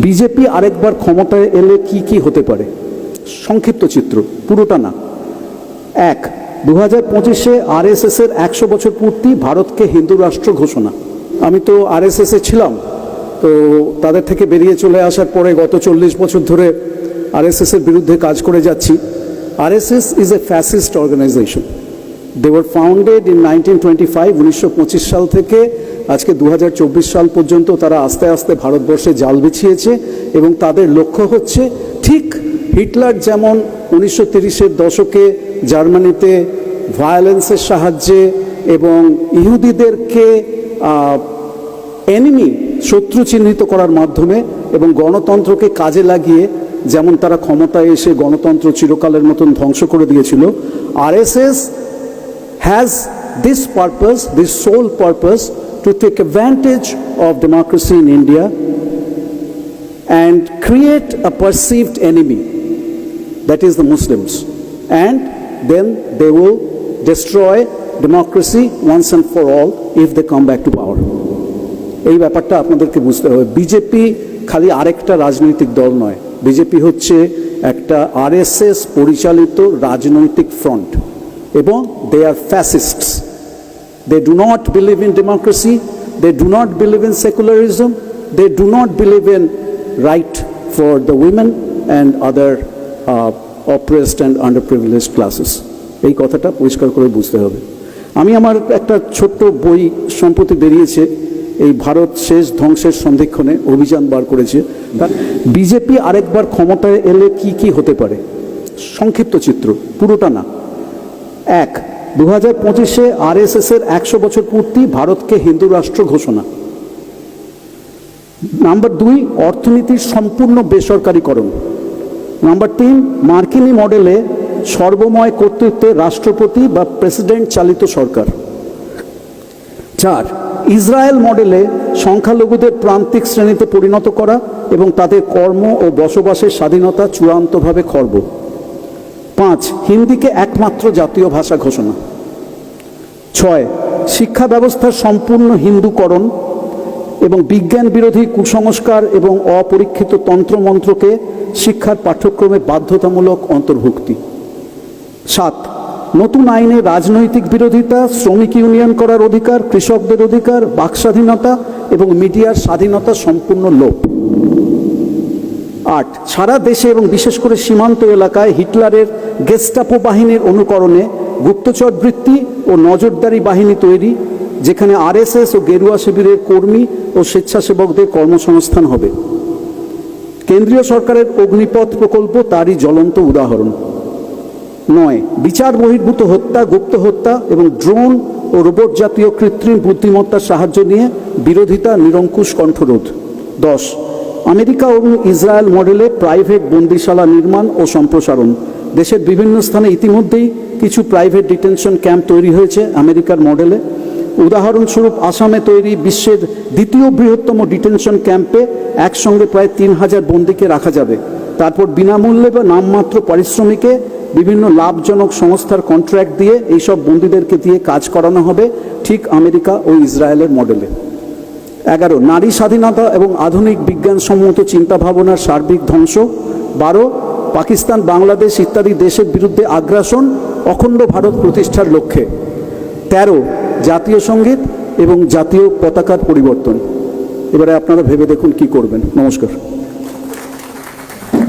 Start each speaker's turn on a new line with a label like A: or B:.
A: BJP আরেকবার ক্ষমতায় এলে কি কি হতে পারে? সংক্ষিপ্ত চিত্র, পুরোটা না। 1, 2025-এ আরএসএসের 100 বছর পূর্তি, ভারতকে হিন্দু রাষ্ট্র ঘোষণা। আমি তো আরএসএসে ছিলাম, তো তাদের থেকে বেরিয়ে চলে আসার পরে গত 40 বছর ধরে আরএসএসের বিরুদ্ধে কাজ করে যাচ্ছি। RSS is a fascist organisation. They were founded in 1925, 1925 সাল থেকে আজকে 2024 সাল পর্যন্ত তারা আস্তে আস্তে ভারতবর্ষে জাল বিছিয়েছে এবং তাদের লক্ষ্য হচ্ছে ঠিক হিটলার যেমন 1930-এর দশকে জার্মানিতে ভায়োলেন্সের সাহায্যে এবং ইহুদিদেরকে এনিমি, শত্রু চিহ্নিত করার মাধ্যমে এবং গণতন্ত্রকে কাজে লাগিয়ে যেমন তারা ক্ষমতায় এসে গণতন্ত্র চিরকালের মতন ধ্বংস করে দিয়েছিল, RSS has this purpose, this sole purpose, to take advantage of democracy in India and create a perceived enemy, that is the Muslims, and then they will destroy democracy once and for all if they come back to power. এই ব্যাপারটা আপনাদেরকে বুঝতে হবে। BJP খালি আরেকটা রাজনৈতিক দল নয়, বিজেপি হচ্ছে একটা আরএসএস পরিচালিত রাজনৈতিক ফ্রন্ট এবং they are fascists. They do not believe in democracy, they do not believe in secularism, they do not believe in right for the women and other oppressed and underprivileged classes. এই কথাটা পরিষ্কার করে বুঝতে হবে। আমি আমার একটা ছোট্ট বই সম্প্রতি বেরিয়েছে, এই ভারত শেষ ধ্বংসের সন্ধিক্ষণে অভিযান বার করেছে। বিজেপি আরেকবার ক্ষমতায় এলে কি কি হতে পারে? সংক্ষিপ্ত চিত্র, পুরোটা না। 1, 2025-এ আরএসএসের 100 বছর পূর্তি, ভারতকে হিন্দু রাষ্ট্র ঘোষণা। নাম্বার 2, অর্থনীতির সম্পূর্ণ বেসরকারীকরণ। নাম্বার 3, মার্কিনী মডেলে সর্বময় কর্তৃত্বে রাষ্ট্রপতি বা প্রেসিডেন্ট চালিত সরকার। 4, ইসরায়েল মডেলে সংখ্যালঘুদের প্রান্তিক শ্রেণীতে পরিণত করা এবং তাদের কর্ম ও বসবাসের স্বাধীনতা চূড়ান্তভাবে খর্ব। 5, হিন্দিকে একমাত্র জাতীয় ভাষা ঘোষণা। 6, শিক্ষা ব্যবস্থার সম্পূর্ণ হিন্দুকরণ এবং বিজ্ঞান বিরোধী কুসংস্কার এবং অপরীক্ষিত তন্ত্রমন্ত্রকে শিক্ষার পাঠ্যক্রমে বাধ্যতামূলক অন্তর্ভুক্তি। 7, নতুন আইনে রাজনৈতিক বিরোধিতা, শ্রমিক ইউনিয়ন করার অধিকার, কৃষকদের অধিকার, বাক স্বাধীনতা এবং মিডিয়ার স্বাধীনতা সম্পূর্ণ লোপ। 8, সারা দেশে এবং বিশেষ করে সীমান্ত এলাকায় হিটলারের গেস্টাপো বাহিনীর অনুকরণে গুপ্তচর বৃত্তি ও নজরদারি বাহিনী তৈরি, যেখানে আরএসএস ও গেরুয়া শিবিরের কর্মী ও স্বেচ্ছাসেবকদের কর্মসংস্থান হবে। কেন্দ্রীয় সরকারের অগ্নিপথ প্রকল্প তারই জ্বলন্ত উদাহরণ। 9, বিচার বহির্ভূত হত্যা, গুপ্ত হত্যা এবং ড্রোন ও রোবট জাতীয় কৃত্রিম বুদ্ধিমত্তার সাহায্য নিয়ে বিরোধিতা, নিরঙ্কুশ কণ্ঠরোধ। 10, আমেরিকা এবং ইসরায়েল মডেলে প্রাইভেট বন্দিশালা নির্মাণ ও সম্প্রসারণ। দেশের বিভিন্ন স্থানে ইতিমধ্যেই কিছু প্রাইভেট ডিটেনশন ক্যাম্প তৈরি হয়েছে আমেরিকার মডেলে। উদাহরণস্বরূপ আসামে তৈরি বিশ্বের দ্বিতীয় বৃহত্তম ডিটেনশন ক্যাম্পে একসঙ্গে প্রায় 3000 বন্দীকে রাখা যাবে। তারপর বিনামূল্যে বা নামমাত্র পারিশ্রমিকে বিভিন্ন লাভজনক সংস্থার কন্ট্রাক্ট দিয়ে এইসব বন্দীদেরকে দিয়ে কাজ করানো হবে, ঠিক আমেরিকা ও ইসরায়েলের মডেলে। 11, নারী স্বাধীনতা এবং আধুনিক বিজ্ঞানসম্মত চিন্তাভাবনার সার্বিক ধ্বংস। 12, পাকিস্তান, বাংলাদেশ ইত্যাদি দেশের বিরুদ্ধে আগ্রাসন, অখণ্ড ভারত প্রতিষ্ঠার লক্ষ্যে। 13, জাতীয় সঙ্গীত এবং জাতীয় পতাকার পরিবর্তন। এবারে আপনারা ভেবে দেখুন কি করবেন। নমস্কার।